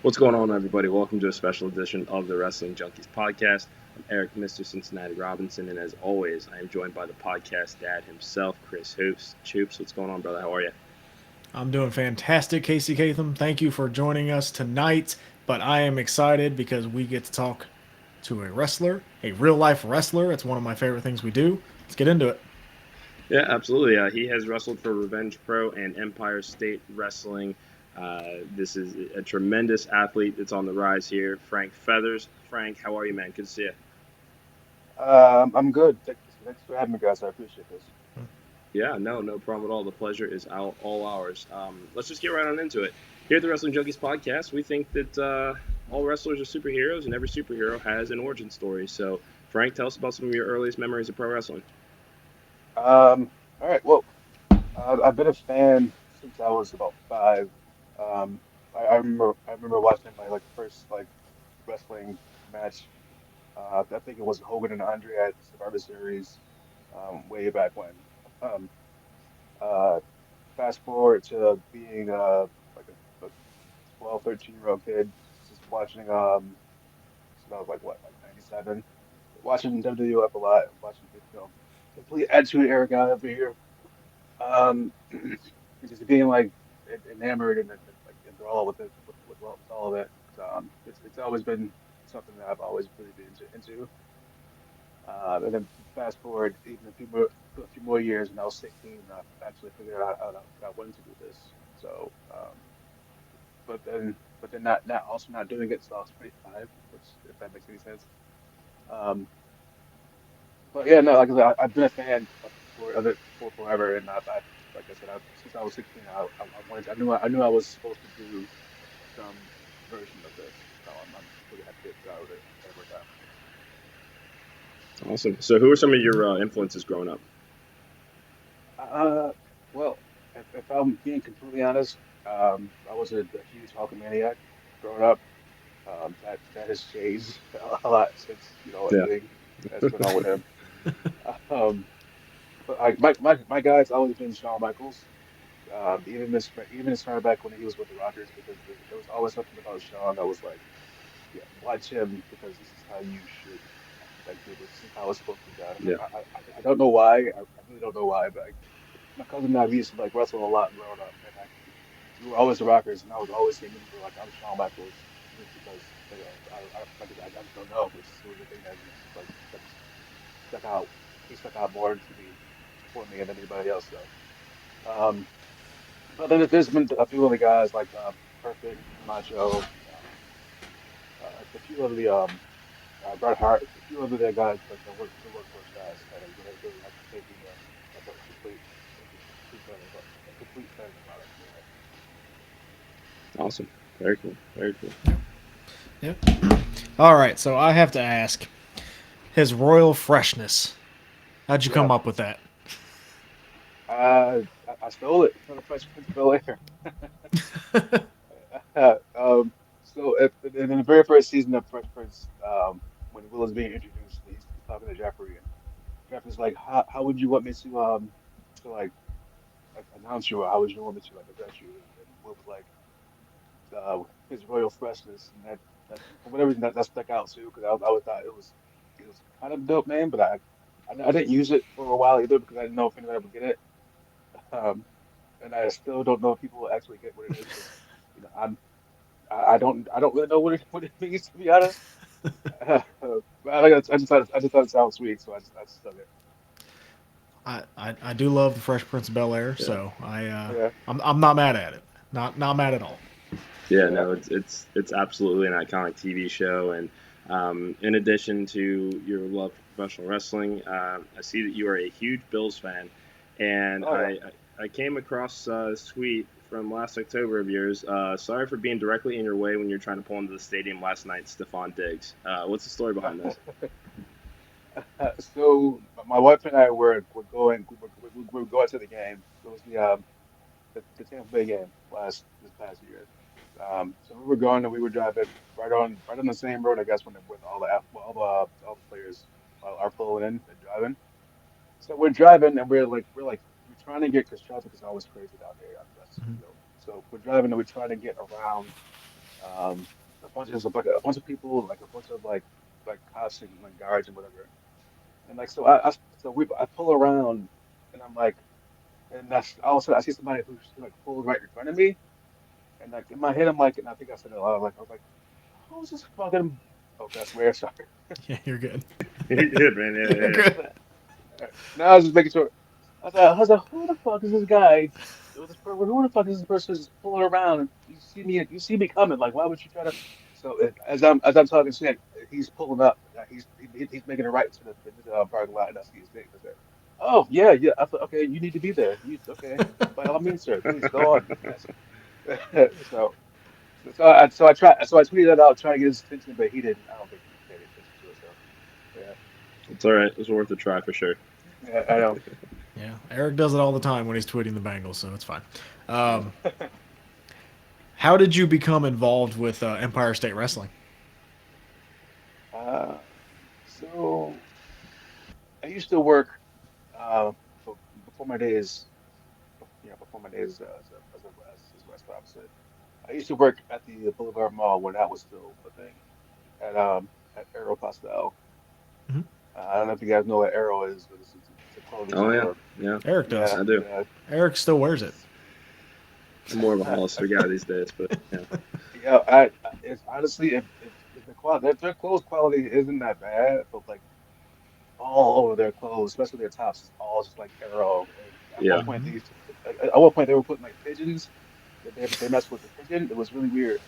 What's going on, everybody? Welcome to a special edition of the Wrestling Junkies podcast. I'm Eric, Mr. Cincinnati Robinson, and as always, I am joined by the podcast dad himself, Chris Hoops. Choops, what's going on, brother? How are you? I'm doing fantastic, Casey Catham. Thank you for joining us tonight. But I am excited because we get to talk to a wrestler, a real life wrestler. It's one of my favorite things we do. Let's get into it. Yeah, absolutely. He has wrestled for Revenge Pro and Empire State Wrestling. This is a tremendous athlete that's on the rise here. Frank Feathers. Frank, how are you, man? Good to see you. I'm good. Thanks for having me, guys. I appreciate this. Yeah, no problem at all. The pleasure is all ours. Let's just get right on into it. Here at the Wrestling Junkies podcast, we think that all wrestlers are superheroes, and every superhero has an origin story. So, Frank, tell us about some of your earliest memories of pro wrestling. All right. Well, I've been a fan since I was about five. I remember watching my first wrestling match. I think it was Hogan and Andre at Survivor Series, way back when. Um, uh, Fast forward to being a 12, 13-year-old kid, just watching so that was like 97. Watching WWF a lot, watching complete attitude era guy over here. Um, just being enamored and enthralled with all of it. It's always been something that I've always really been into. And then fast forward even a few more years, and I was 16, and I actually figured out I wanted to do this. So, but then not also not doing it, so I was 25, which if that makes any sense. Um, But yeah, no, like I said, I've been a fan of it for forever, and like I said, since I was 16, I wanted to, I knew I was supposed to do some version of this, so I'm really happy that that it worked out. Awesome. So, who are some of your influences growing up? Uh, well, if I'm being completely honest, I was a huge Hulkamaniac growing up. That has changed a lot since Yeah. everything that's going on with him. Um, but my guy's always been Shawn Michaels. Even as far back when he was with the Rockers, because there was always something about Sean that was like, yeah, watch him because this is how you should do this. This is how it's supposed to be done. Yeah. I don't know why. I really don't know why, but my cousin and I we used to wrestle a lot growing up, and we were always the Rockers, and I was always aiming for I'm Shawn Michaels just because I just don't know, but it was the thing that just stuck out. He stuck out more to me for me than anybody else. So. Um, But then there's been a few other guys like Perfect, Macho, a few of the Bret Hart, a few other their guys like the workhorse guys that have really helped shape me as a complete fan of the product. Awesome. Very cool. Very cool. Yep. All right, so I have to ask his Royal Freshness. How'd you Yeah, come up with that? I stole it from the Fresh Prince of Bel-Air. So in the very first season of Fresh Prince, when Will is being introduced, he's talking to Jeffrey, and Jeffrey's like, how would you want me to announce you, or how would you want me to address you? And Will was like, his Royal Freshness, and that for whatever reason that stuck out too, because I always thought it was kind of a dope name, but I didn't use it for a while either because I didn't know if anyone would get it. Um, and I still don't know if people will actually get what it is because I'm I don't really know what it means to be honest. But I just thought it sounded sweet, so I just stuck it. I do love the Fresh Prince of Bel Air, Yeah. so Yeah, I'm not mad at it. Not mad at all. Yeah. yeah. No, it's absolutely an iconic TV show, and in addition to your love for professional wrestling, I see that you are a huge Bills fan, and Oh yeah. I came across a tweet from last October of yours. Sorry for being directly in your way when you're trying to pull into the stadium last night, Stephon Diggs. What's the story behind this? So my wife and I were going we were going to the game. It was the Tampa Bay game this past year. So we were going and we were driving right on the same road, I guess, when all the players are pulling in and driving. So we're driving and we're trying to get because traffic is always crazy down here on the West. So we're driving and we're trying to get around Um, a bunch of people, like a bunch of like cops and like guards and whatever. And like I pull around and I'm like, and that's all of a sudden I see somebody who's like pulled right in front of me. And like in my head, I'm like, and I think I said it a lot. Like I was like, who's this fucking? Okay, I swear, sorry. Yeah, you're good. You're good, man. Yeah, You're yeah, good. Now I was just making sure. I was like, who the fuck is this guy? Who the fuck is this person just pulling around? And you see me coming. Like, why would you try to? So as I'm talking shit, he's pulling up. He's making a right to the parking lot, and I see his name. I said, oh yeah, yeah. I thought, okay, you need to be there. Okay, by all means, sir. Please go on. Yes. So I tweeted that out trying to get his attention, but he didn't. I don't think he paid attention to it. So yeah, It's all right. It's worth a try for sure. yeah, I know. Yeah, Eric does it all the time when he's tweeting the Bengals, so it's fine. Um, how did you become involved with Empire State Wrestling? Uh, so I used to work before my days, before my days as a restaurant opposite. I used to work at the Boulevard Mall when that was still a thing at Aero Pastel. Mhm. I don't know if you guys know what Aero is, but it's a clothing Oh yeah, store. yeah. Eric does. I do. Yeah. Eric still wears it. I'm more of a Hollister guy these days, but yeah, Yeah, it's honestly if the quality their clothes quality isn't that bad, but like all over their clothes, especially their tops, is all just like arrow. And yeah. Mhm. at one point they were putting like pigeons. They messed with the pigeon. It was really weird.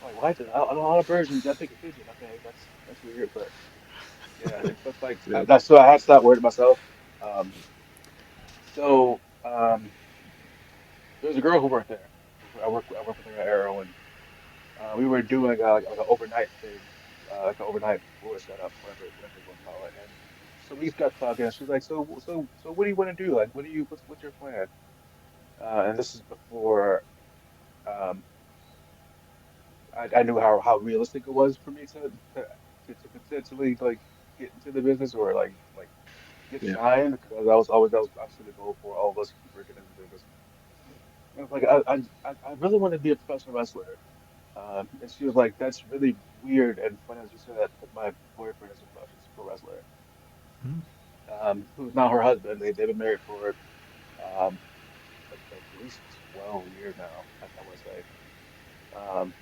Like why did a lot of birds and I think a pigeon? Okay, that's weird, but yeah, but like Yeah. that's so I had to stop worrying myself. Um, so there's a girl who worked there. I worked with her at Arrow, and we were doing like an overnight thing, like an overnight floor setup, whatever you want to call it. And so we got talking, and she's like, so what do you want to do? Like, what's your plan? And this is before um, I knew how realistic it was for me to potentially like get into the business or like get Yeah. signed because that was obviously the goal for all of us working in the business. And it's like I really want to be a professional wrestler. And she was like, "That's really weird and funny that you said that because my boyfriend is is a pro wrestler, Mhm. who's now her husband. They've been married for um at least 12 years now. I want to say. Um,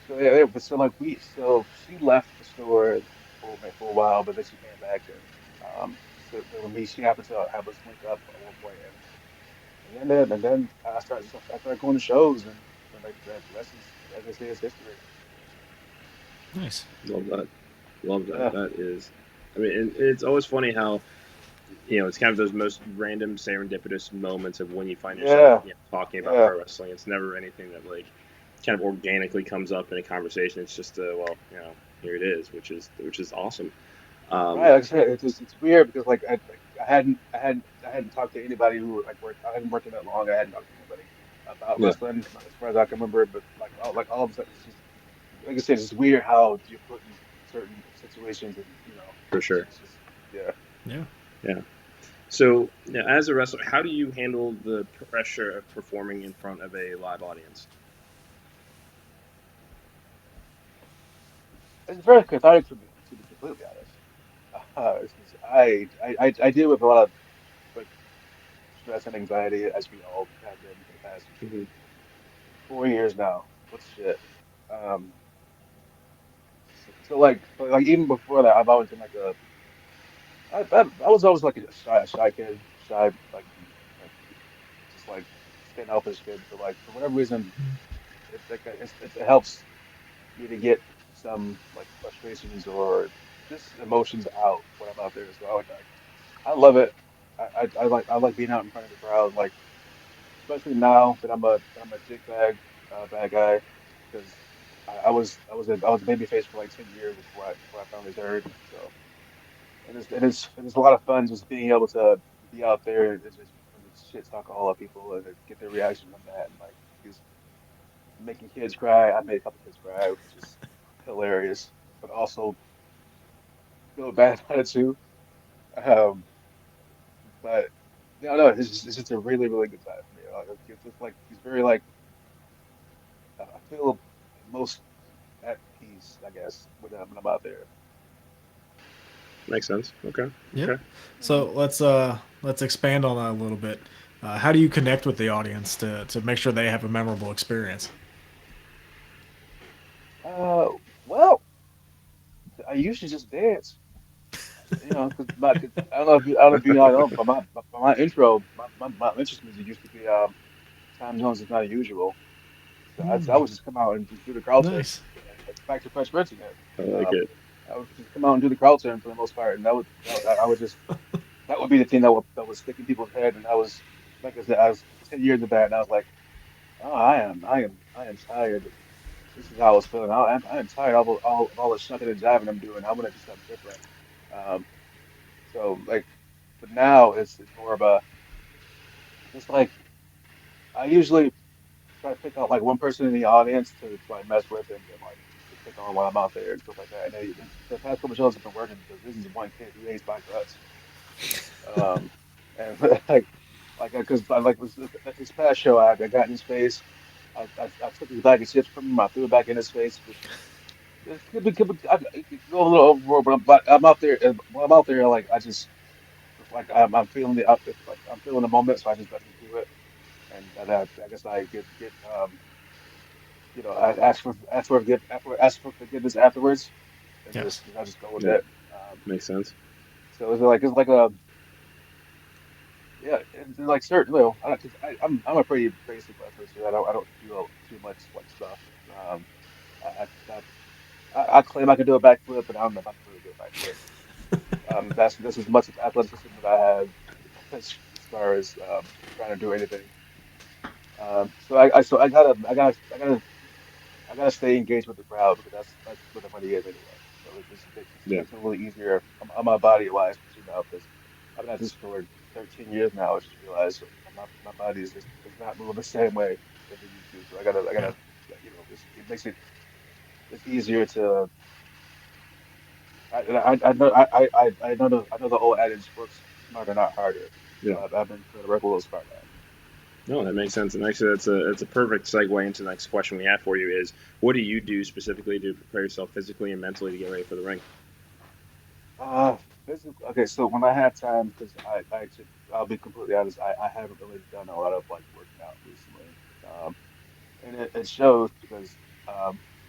so yeah, but so like so she left the store for a while, but then she came back and so when me she happened to have us link up at one point and then I started going to shows and like the rest is as they say is history. Nice. Love that. Love that. Yeah, That is. I mean, and it's always funny how it's kind of those most random serendipitous moments of when you find yourself yeah, talking about yeah. pro wrestling. It's never anything that like kind of organically comes up in a conversation. It's just well, here it is, which is awesome. Right, Um, like I said, it's weird because I hadn't talked to anybody who like worked. I hadn't worked in that long. I hadn't talked to anybody about yeah, wrestling as far as I can remember. But like all of a sudden, it's just like I said, it's just weird how you're put in certain situations, and for sure. it's just yeah. Yeah. Yeah. So, as a wrestler, how do you handle the pressure of performing in front of a live audience? It's very cathartic for me, to be completely honest. I deal with a lot of like stress and anxiety, as we all have been for the past Hmm. 4 years now. What shit. Um, so like even before that, I've always been like I was always like a shy kid, shy like just like standoffish kid. But like for whatever reason, it helps me to get some like frustrations or just emotions out when I'm out there. So I love it. I like being out in front of the crowd. Like especially now that I'm a jig bad guy because I was a baby face for like 10 years before I finally turned. So. And it's a lot of fun just being able to be out there and just shit talk all of people and then get their reaction from that and like just making kids cry. I made a couple kids cry, which is hilarious, but also feel bad about it too. Um, but no, it's just a really good time for me. It's just like it's very like I feel most. ease, I guess, when I'm out there. Makes sense. Okay. Yeah. Okay. So let's expand on that a little bit. How do you connect with the audience to make sure they have a memorable experience? Well, I usually just dance. Because I don't know if I don't know if you know, but my intro, my interest music used to be Time Zones is Not Usual. So I would just come out and just do the crowd turn, Nice. like back to Fresh Prince again. I like it. I would just come out and do the crowd turn for the most part, and I would just that would be the thing that would stick in people's head. And I was like I said, I was 10 years of that, and I was like, oh, I am tired. This is how I was feeling. I am tired of all the shucking and jiving I'm doing. I want to do something different. Um, so like, but now it's more of a it's like I usually try to pick out like one person in the audience to like mess with and like to pick on while I'm out there and stuff like that. And the past couple shows have been working because this is one kid who hates my guts. Um, and like because I like this past show I got in his face. I took his bag of chips from him. I threw it back in his face, which it could go a little overboard. But I'm out there. When I'm out there, like I just like I'm feeling like I'm feeling the moment, so I just let him do it. And I guess I get I ask for forgiveness afterwards, and Yes. I just go with Yeah. it. Makes sense. So it's like a yeah, and like certain cause I'm a pretty basic wrestler, so I don't do too much like stuff. Um, I, I I claim I can do a backflip, but I don't know if I can really do a backflip. That's as much as athleticism that I have as far as trying to do anything. So I gotta stay engaged with the crowd because that's where the money is anyway. So it Yeah. makes it a little easier on my body wise, because I've been at this for 13 years now. I just realized my body is just does not move the same way as it used to. So I Yeah. gotta it makes it's easier to I know the old adage works smarter, not harder. Yeah. So I've been trying to work a little smarter. No, that makes sense. And actually, that's a perfect segue into the next question we have for you is what do you do specifically to prepare yourself physically and mentally to get ready for the ring? Uh, okay, so when I have time, because I'll be completely honest, I haven't really done a lot of like working out recently. Um, and it shows because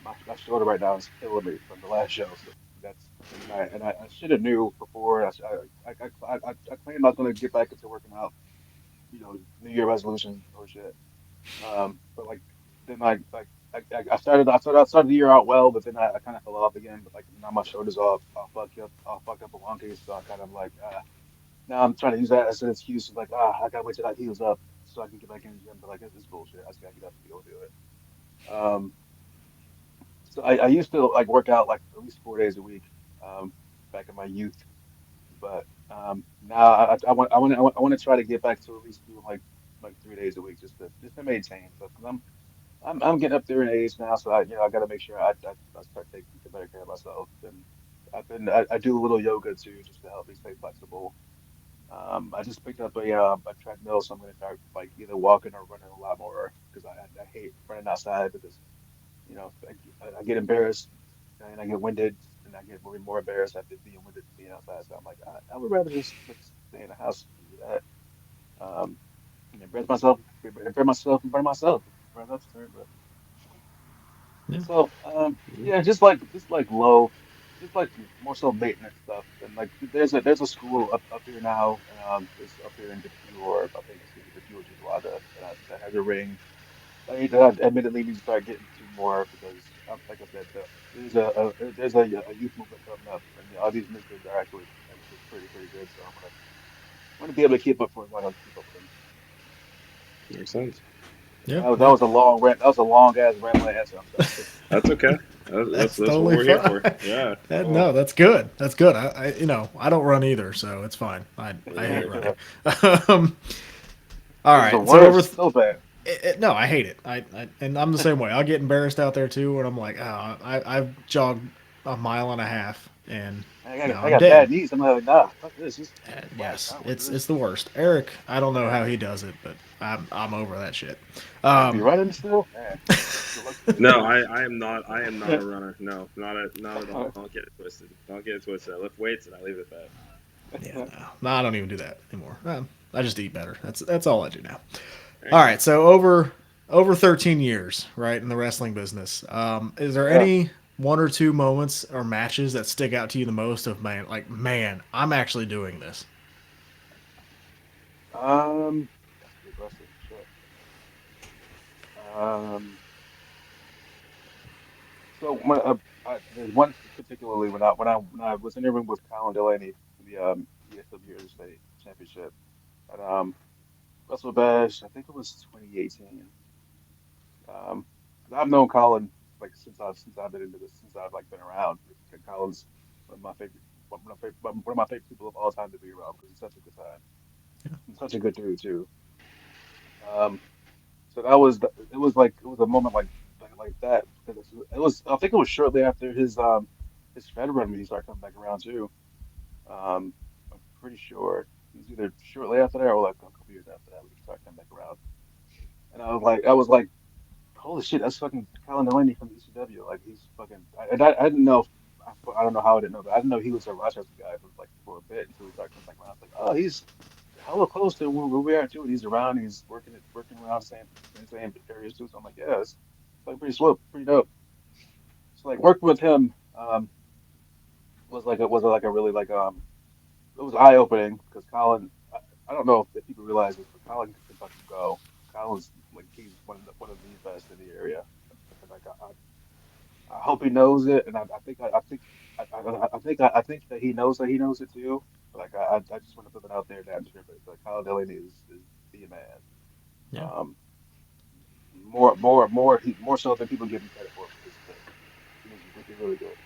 my shoulder right now is killing me from the last show. So that's I should have knew before. I claimed I was gonna get back into working out, New Year resolution or shit. But like then I started the year out well, but then I kind of fell off again. But like now my shoulders all fucked up a wonky. So I kind of like now I'm trying to use that as an excuse of like I gotta wait till that heals up so I can get back in the gym. But like this is bullshit. I just gotta get up and go do it. So I used to like work out like at least 4 days a week back in my youth, but now I want to try to get back to at least doing like 3 days a week just to maintain. So 'cause I'm getting up there in age now, so I got to make sure I start taking better care of myself. And I do a little yoga too, just to help me stay flexible. I just picked up a treadmill, so I'm gonna start like either walking or running a lot more because I hate running outside because I get embarrassed and I get winded and I get more embarrassed after being winded and being outside. So I'm like I would rather just like stay in the house and do that. Um, and embarrass myself. Yeah. So, yeah, just like low, just like more so maintenance stuff. And like there's a school up here now. It's up here in Depew, or I think it's either Depew or Juwada, that has a ring. That I admittedly need to start getting to more because, like I said, there's a youth movement coming up, and all these new kids are actually pretty good. So I'm gonna be able to keep up for as long as I can keep up with them. Makes sense. Yeah. That Yeah. was a long rant. That was a long ass rambling answer. I'm sorry. That's okay. That's That's what totally we're here fine. for. Yeah. No, that's good. That's good. I don't run either, so it's fine. I hate Right. running. Um, all It's the right. So worst. So bad. no, I hate it. And I'm the same way. I'll get embarrassed out there too, and I'm like, oh, I've jogged a mile and a half, and I I'm got dead. bad knees. I'm like, nah, fuck this. Just And whack. I yes, don't want to do it's this. the worst. Eric, I don't know Yeah. how he does it, but I'm over that shit. Eric be Um, running still? Man, good luck to you, No, dude. I am not. I am not a runner. No, not at all. Don't get it twisted. Don't get it twisted. I lift weights and I leave it at that. yeah, no, I don't even do that anymore. I just eat better. That's all I do now. There All you go. right, so over 13 years, right, in the wrestling business. Is there Yeah. any one or two moments or matches that stick out to you the most of man, I'm actually doing this? That's a good question. Shit. Um, so there's one particularly when I was in the ring with Colin Delaney for the ESW Interstate Championship at Wrestle Bash. I think it was 2018. Um, 'Cause I've known Colin like since I've been into this since I've like been around. Colin's one of my favorite one of my favorite people of all time to be around because he's such a good time. He's such a good dude too. Um, So it was a moment like that because it was I think it was shortly after his Fed run when he started coming back around too. I'm pretty sure it was either shortly after that or like a couple years after that when he started coming back around. And I was like, holy shit, that's fucking Colin Delaney from ECW. Like he's fucking I didn't know I don't know how I didn't know, but I didn't know he was a Rochester guy for a bit until he started coming back around. I was like, oh, he's hella close to where we are too. And he's around, he's working around same areas too. So I'm like, yeah, it's like pretty slow, pretty dope. So like working with him was like a really it was eye opening because Colin I don't know if people realize this, but Colin can fucking go. Colin's like he's one of the best in the area. And like I hope he knows it, and I think that he knows it too. Like I just want to put it out there that like Kyle Delaney is the man. Yeah. Um, more so than people give him credit for because he's really good.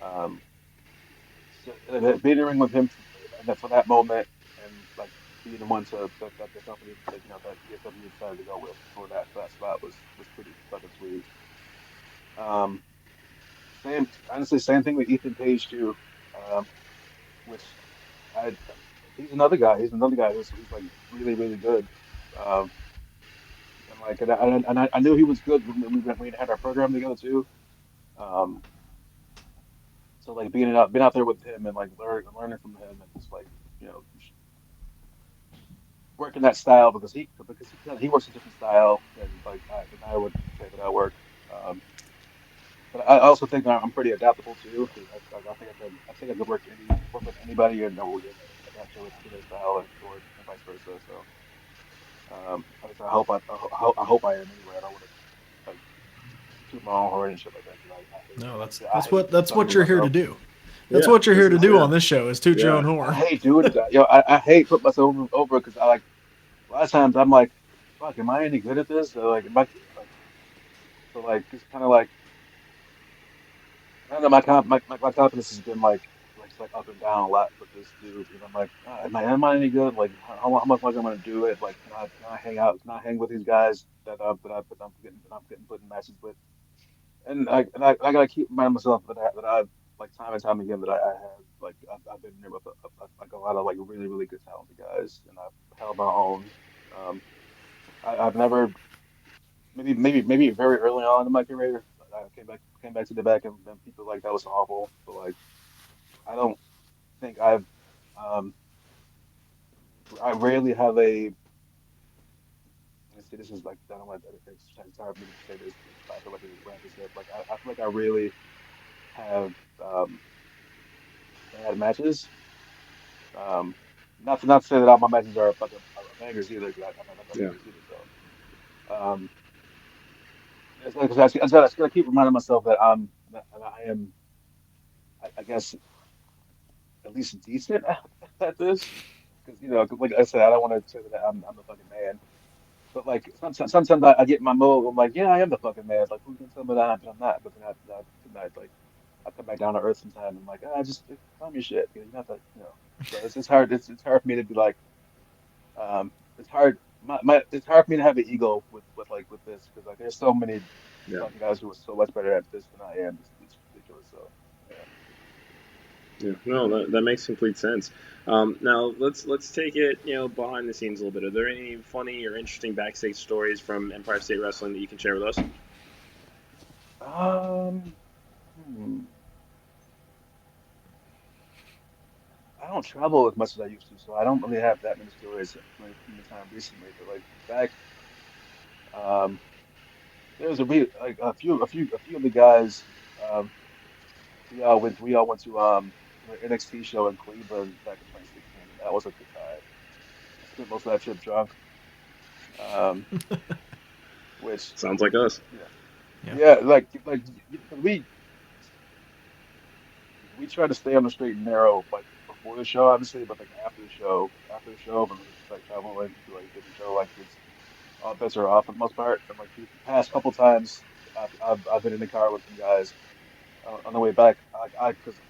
Um, so being in the ring with him for that moment and like being the one that the company that that ESW decided to go with for that spot was pretty fucking sweet. Um, same thing with Ethan Page too. Um, which I he's another guy. He's another guy who's like really good. Um, and I knew he was good when we had our program together too. Um, so like being out there with him and like learning from him and just like you know working that style because he works a different style than I would say that I work. Um, but I also think I'm pretty adaptable too because I think I could work with anybody and adapt to their style and vice versa. So at least I hope I am anyway. I don't want to like toot my own horn and shit like that because No, I hate that's talking what about you're here to myself. do. That's Yeah, what you're this here to is do on this show is toot your yeah. own I horn. hate doing that. I hate putting myself over because I like a lot of times I'm like, fuck, am I any good at this? Or like, am I like so like it's kind of like I don't know. My confidence has been like up and down a lot with this dude because I'm like, am I any good? Like, how much am I going to do it? Like, can I hang out? Can I hang with these guys that I'm getting put in matches with? I gotta keep reminding myself that I've like time and time again that I have I've been there with like a lot of like really good talented guys and I've held my own. Um, I've never maybe very early on in my career I came back to the back and people like that was awful. But like I don't think um I rarely have a let's see this is like I don't want to it's hard for me to say this but I feel like I just wrap this up. Like I feel like I really have um bad matches. Um, not to say that all my matches are fucking bangers either, because I'm not Yeah. bangers either. So, it's like I just gotta keep reminding myself that I am, I guess, at least decent at this. Because 'cause like I said, I don't want to say that I'm the fucking man. But like sometimes I get in my mode. I'm like, yeah, I am the fucking man. Like who's gonna tell me that I'm not? But then I like I come back down to earth sometimes. I'm like, ah, just calm your shit. You're not that. So it's hard. It's hard for me to be like. It's hard. It's hard for me to have an ego with this because like there's so many Yeah. fucking guys who are so much better at this than I am. It's ridiculous. Yeah, no, that makes complete sense. Now let's take it behind the scenes a little bit. Are there any funny or interesting backstage stories from Empire State Wrestling that you can share with us? Um, hmm. I don't travel as much as I used to, so I don't really have that many stories from the time recently. But like back, um, there was like a few of the guys. Um, we all went to an NXT show in Cleveland back in 2016, and that was a good time. I spent most of that trip drunk, um, which Sounds like us. yeah, Yeah. yeah, like 'cause we tried to stay on the straight and narrow like before the show, obviously, but like after the show, when we're like traveling to like different show, like it's all bets are off for the most part. And like the past couple times, I've been in the car with some guys on the way back. Because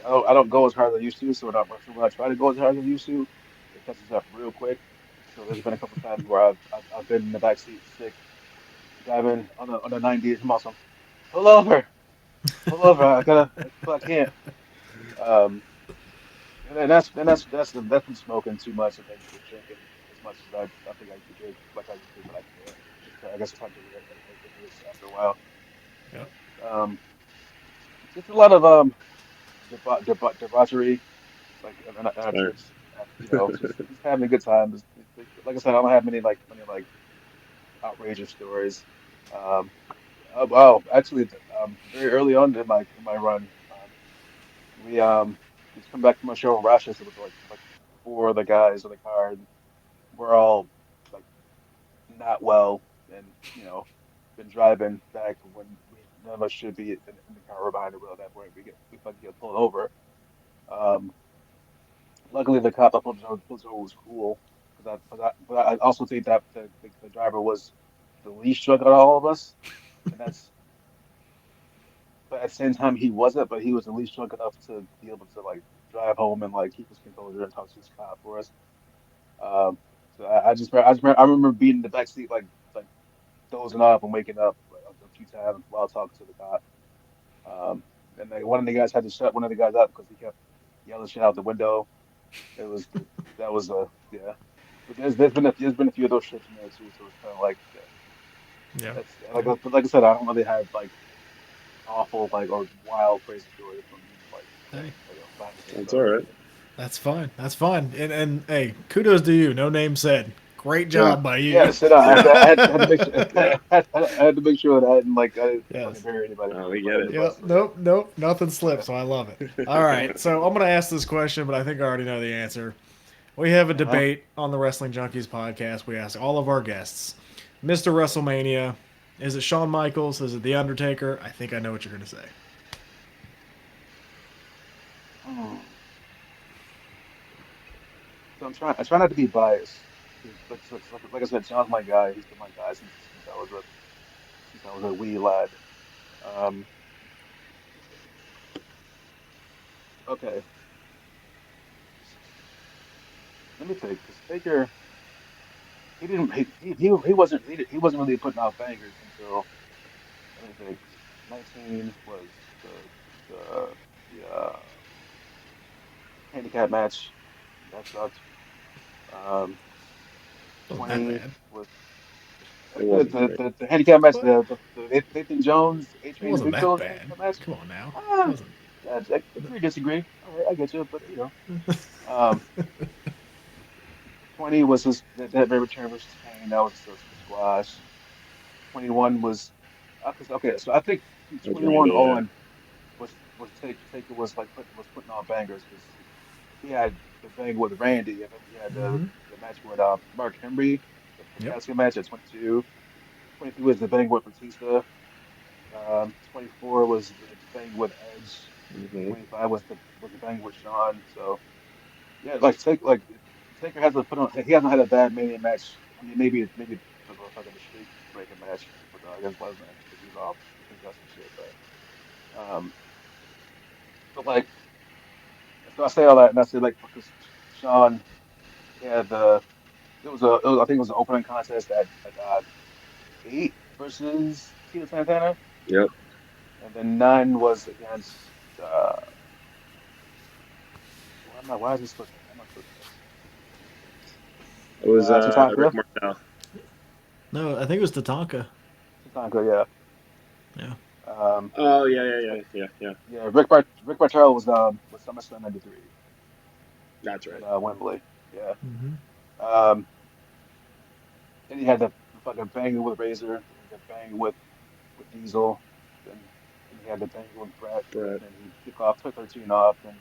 I don't go as hard as I used to, so when I try to go as hard as I used to, it catches up real quick. So there's been a couple times where I've been in the back seat sick, driving on a 90. I'm also pull over. I can't. Um, and that's from smoking too much and then just drinking as much as I think I used to drink, like I used to drink, but I can't. I guess it's hard to reverse after a while. Yep. Um, just a lot of debauchery, like in our Fair. trips. Just having a good time. Like I said, I don't have many outrageous stories. Um, wow, actually, very early on in my run, we just come back from a show in Rochester with like four of the guys in the car, and we're all like not well, and been driving back when none of us should be in the car or behind the wheel at that point. We fucking get pulled over. Um, Luckily, the cop that pulled us over was cool, but I also think that the driver was the least drunk out of all of us, and that's but at the same time he wasn't, but he was the least drunk enough to be able to like drive home and like keep his composure and talk to his cop for us. Um, so I remember being in the back seat like dozing off and waking up a few times while talking to the cop. Um, and like one of the guys had to shut one of the guys up because he kept yelling shit out the window. It was that was yeah. But there's been a few of those trips in there too, so it's kind of like yeah, Yeah. that's but like I said, I don't really have like awful like or wild crazy stories from Hey, behind the scenes That's stuff. all right. that's fine. That's fine. And hey, kudos to you. No name said. Great Yeah, job by Yeah, you. sit down. yeah. I had to make sure I had to make sure that I didn't fucking Yes. bury anybody No, or we anybody get under it. the bus. Yep. So Nope. Nope. Nothing yeah, slips. So I love it. All right. So I'm gonna ask this question, but I think I already know the answer. We have a uh-huh. debate on the Wrestling Junkies podcast. We ask all of our guests, Mr. WrestleMania, is it Shawn Michaels? Is it The Undertaker? I think I know what you're gonna say. Hmm. So I try not to be biased. 'Cause like I said, John's my guy. He's been my guy since I was a wee lad. Um, okay, let me think. Because Taker, he didn't he wasn't really putting out bangers until let me think. 19 was the the handicap match that sucked. Um, It wasn't that 20 bad. was It the wasn't the, great. the, the handicap match, What? the Nathan Jones, It A-Train, and wasn't Big that Show bad. handicap match. Come on now. It Ah, wasn't. I agree, disagree. All right, I get you, but um, 20 was that very return versus Kane. That was a squash. 21 was, okay, so I think from It was 21 Randy. Yeah. on Taker was like putting on bangers because he had the bang with Randy, and then he had Mm-hmm. the match with Mark Henry, the Yep. casket match at 22. 23 was the bang with Batista. 24 was the bang with Edge. Hmm. 25 was the bang with Shawn. So yeah, Taker hasn't put on he hasn't had a bad Mania match. I mean, maybe the fucking the streak breaking match with against Lesnar because he was all concussed and shit. But like so I say all that and I say like because Shawn had I think it was an opening contest at 8 versus Tito Santana, Yep. and then 9 was against uh I'm not. Why is this clicking? I'm not clicking this. It was Rick Tatanka. Martel. No, I think it was Tatanka. Tatanka. Yeah. Yeah. Oh yeah, And yeah, yeah, yeah, yeah. yeah, Rick Martel was SummerSlam '93 That's at right. Wembley. Yeah. Hmm. Um, then he had the fucking banging with Razor, then he had banging with Diesel, then he had the banging with Brett, Brett. and then he took 13 off. Then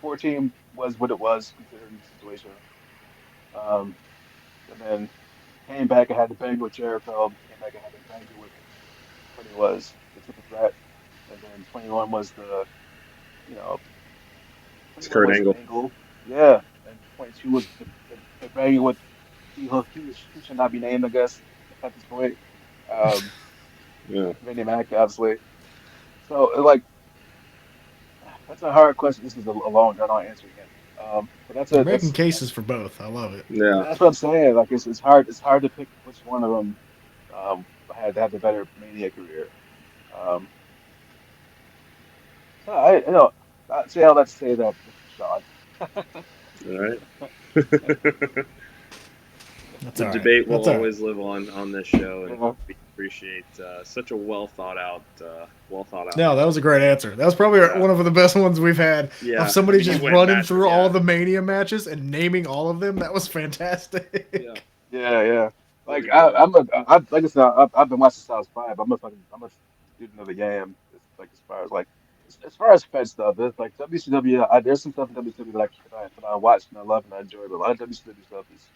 14 was what it was considering the situation. Um, and then came back and had the bang with Jericho. Came back and had the bang with what it was the triple threat. And then 21 was you know 21 Kurt was Angle. Angle. Yeah, and 22 was the banging with he should not be named, I guess, at this point. Um, Yeah. Vinnie Mac, obviously. So, that's a hard question. This is a long, drawn out answer again. But You're making cases for both. I love it. Yeah. that's what I'm saying. Like, it's hard. It's hard to pick which one of them had the better Mania career. Um, so I'd say all that to say that this is Sean. All right. That's The all right. debate will That's all right. always live on this show, and Yeah, we appreciate such a well thought out No, that answer. was a great answer. That was probably Yeah. one of the best ones we've had of Yeah. I somebody mean, you just went running matches. through all Yeah. the Mania matches and naming all of them. That was Yeah. fantastic. yeah. Like Really good. like I said, I've been watching Styles 5. I'm a student of the game. It's like as far as Fed stuff, there's like WCW. There's some stuff in WCW that I watch and I love and I enjoy, but a lot of WCW stuff is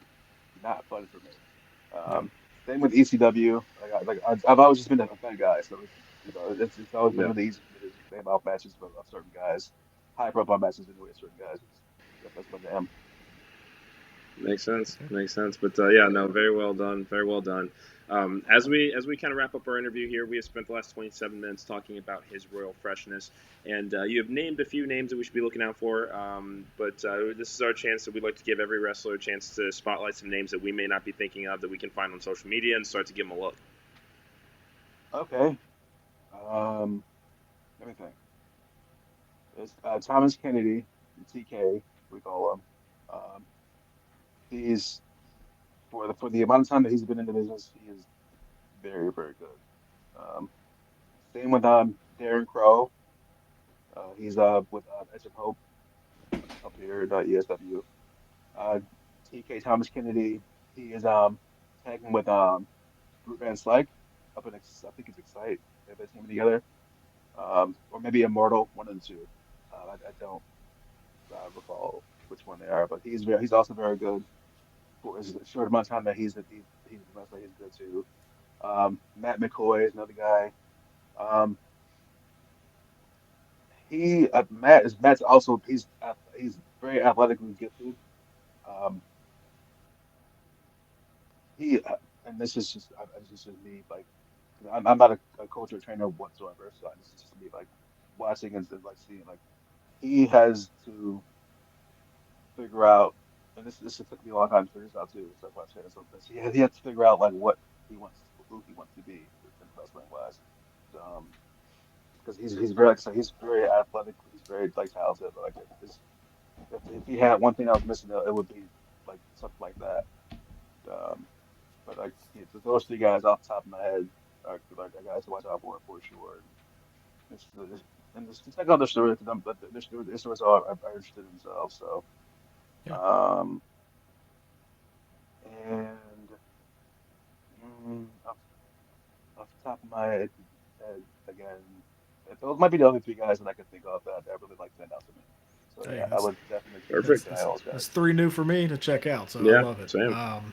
not fun for me. Yeah. Same with ECW. I've always just been a fan guy, so it's always been Yeah. really easy for me to just name out matches of certain guys, high profile matches anyway, certain guys. That's my jam. Makes sense. Makes sense. But yeah, no, very well done. Very well done. As we kind of wrap up our interview here, we have spent the last 27 minutes talking about his Royal Freshness, and you have named a few names that we should be looking out for. But this is our chance that we'd like to give every wrestler a chance to spotlight some names that we may not be thinking of that we can find on social media and start to give them a look. Okay. Um, Let me think. It's Thomas Kennedy, TK, we call him. Um, he's for the amount of time that he's been in the business, he is very good. Um, Same with Darren Crow. He's with Edge of Hope up here at ESW. Uh, TK Thomas Kennedy. He is tagging with Root Van Slyke up in I think it's Excite. They have a team together. Or maybe Immortal, one of the two. I don't recall which one they are, but he's also very good for his short amount of time that he's a wrestler. He's good too. Matt McCoy is another guy. Um, Matt's also he's very athletically gifted. Um, he and this is just me like I'm not a coach or trainer whatsoever, so this is just me like watching and like seeing like he has to figure out, and this took me a long time to figure this out too. So I'm saying something. He has to figure out like what he wants, who he wants to be in wrestling wise. Um, because he's very like I said, he's very athletic. He's very like talented. Like if he had one thing I was missing, it would be like something like that. Um, but like those three guys off the top of my head are like guys to watch out for sure. And just check out their stories because their stories are interesting themselves. So Yeah. um, and off the top of my head again, those might be the only three guys that I can think of that really like stand out to me. So Hey, yeah, I would definitely that's Perfect. keep an eye on those that's guys. three new for me to check out. So I Yeah. love it. Same.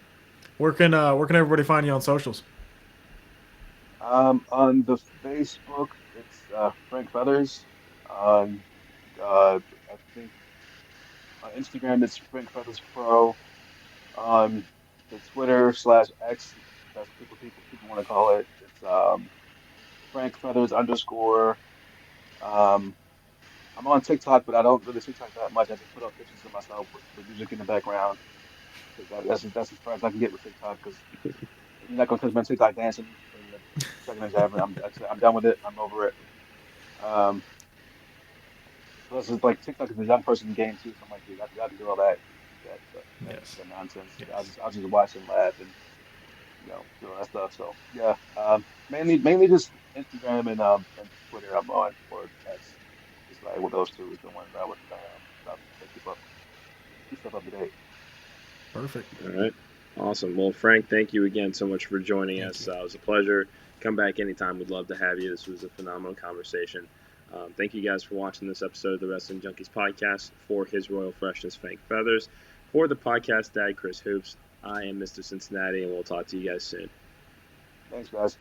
Where can everybody find you on socials? On the Facebook, it's Frank Feathers. On I think on Instagram, it's Frank Feathers Pro. On the Twitter slash X, that's what people want to call it. It's Frank Feathers underscore. Um, I'm on TikTok, but I don't really TikTok that much. I just put up pictures of myself with music in the background because that's as far as I can get with TikTok. Because you're not gonna catch me on TikTok dancing in the second exam. I'm done with it. I'm over it. Um, Plus, it's like TikTok is a young person game too, so I'm like, dude, I can do all Yes. that nonsense. Yes. I'll just watch and laugh and do all that stuff. So yeah, mainly just Instagram and Twitter. I'm on or X. It's like with those two is the ones I would keep stuff up to date. Perfect. All right. Awesome. Well, Frank, thank you again so much for joining Thank us. you. It was a pleasure. Come back anytime. We'd love to have you. This was a phenomenal conversation. Thank you guys for watching this episode of the Wrestling Junkies podcast. For his Royal Freshness, Frank Feathers. For the podcast dad, Chris Hoops. I am Mr. Cincinnati, and we'll talk to you guys soon. Thanks, guys.